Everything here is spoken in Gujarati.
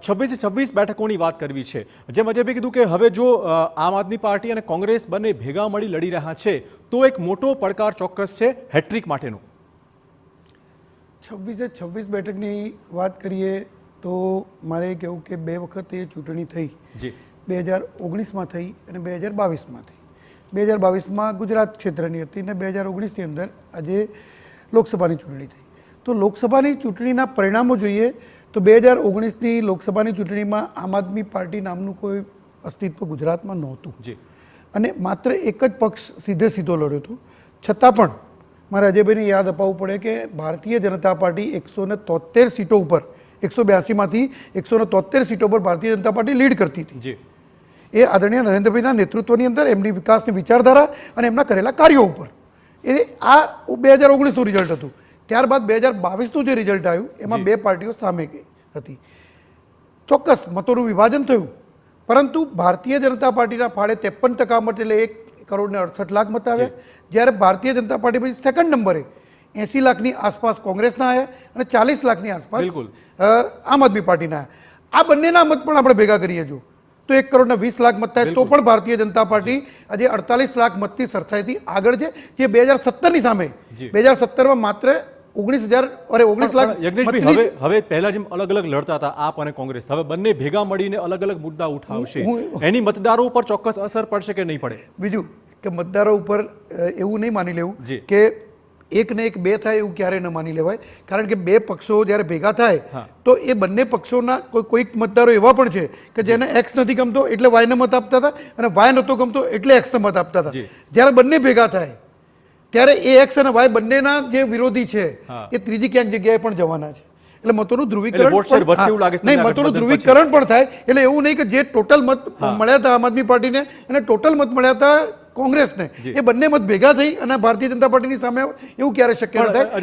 26 બેઠકોની વાત કરવી છે। જેમ અજયભાઈ કીધું કે હવે જો આમ આદમી પાર્ટી અને કોંગ્રેસ બંને ભેગા મળી લડી રહ્યા છે તો એક મોટો પડકાર ચોક્કસ છે હેટ્રિક માટેનો। 26 બેઠકની વાત કરીએ તો મારે કહેવું કે બે વખત એ ચૂંટણી થઈ, 2019માં થઈ અને 2022માં થઈ। 2022માં ગુજરાત ક્ષેત્રની હતી અને 2019ની અંદર આજે લોકસભાની ચૂંટણી થઈ। તો લોકસભાની ચૂંટણીના પરિણામો જોઈએ તો 2019ની લોકસભાની ચૂંટણીમાં આમ આદમી પાર્ટી નામનું કોઈ અસ્તિત્વ ગુજરાતમાં નહોતું અને માત્ર એક જ પક્ષ સીધો લડ્યો હતો। છતાં પણ મારે અજયભાઈને યાદ અપાવવું પડે કે ભારતીય જનતા પાર્ટી 173 સીટો ઉપર 182માંથી 173 સીટો પર ભારતીય જનતા પાર્ટી લીડ કરતી હતી। એ આદરણીય નરેન્દ્રભાઈના નેતૃત્વની અંદર એમની વિકાસની વિચારધારા અને એમના કરેલા કાર્યો ઉપર એ આ 2019નું રિઝલ્ટ હતું। ત્યારબાદ 2022નું જે રિઝલ્ટ આવ્યું એમાં બે પાર્ટીઓ સામે ગઈ હતી। ચોક્કસ મતોનું વિભાજન થયું, પરંતુ ભારતીય જનતા પાર્ટીના ફાળે 53% મત એટલે 1,68,00,000 મત આવ્યા, જ્યારે ભારતીય જનતા પાર્ટી પછી સેકન્ડ નંબરે 80 લાખની આસપાસ કોંગ્રેસના આવ્યા અને 40 લાખની આસપાસ આમ આદમી પાર્ટીના આવ્યા। આ બંનેના મત પણ આપણે ભેગા કરીએ જો તો 1,20,00,000 મત થાય તો પણ ભારતીય જનતા પાર્ટી આજે 48 લાખ મતની સરસાઈથી આગળ છે, જે 2017ની સામે 2017માં માત્ર 19 લાખ। હવે પહેલા જેમ અલગ અલગ લડતા હતા આપ અને કોંગ્રેસ, હવે બંને ભેગા મળીને અલગ અલગ મુદ્દા ઉઠાવશે, એની મતદારો ઉપર ચોક્કસ અસર પડશે કે નહીં પડે? બીજું કે મતદારો ઉપર એવું નહીં માની લેવું કે એક ને એક બે થાય એવું ક્યારે ન માની લેવાય, કારણ કે બે પક્ષો જ્યારે ભેગા થાય તો એ બંને પક્ષોના કોઈક મતદારો એવા પણ છે કે જેને એક્સ નથી ગમતો એટલે વાયને મત આપતા હતા અને વાય નહોતો ગમતો એટલે એક્સને મત આપતા હતા। જ્યારે બંને ભેગા થાય ત્યારે એ એક્સ અને વાય બંનેના જે વિરોધી છે એ ત્રીજી ક્યાંક જગ્યાએ પણ જવાના છે। એટલે મતોનું ધ્રુવીકરણ પણ થાય। એટલે એવું નહીં કે જે ટોટલ મત મળ્યા હતા આમ આદમી પાર્ટીને અને ટોટલ મત મળ્યા હતા કોંગ્રેસને, એ બંને મત ભેગા થઈ અને ભારતીય જનતા પાર્ટીની સામે એવું ક્યારે શક્ય ન થાય।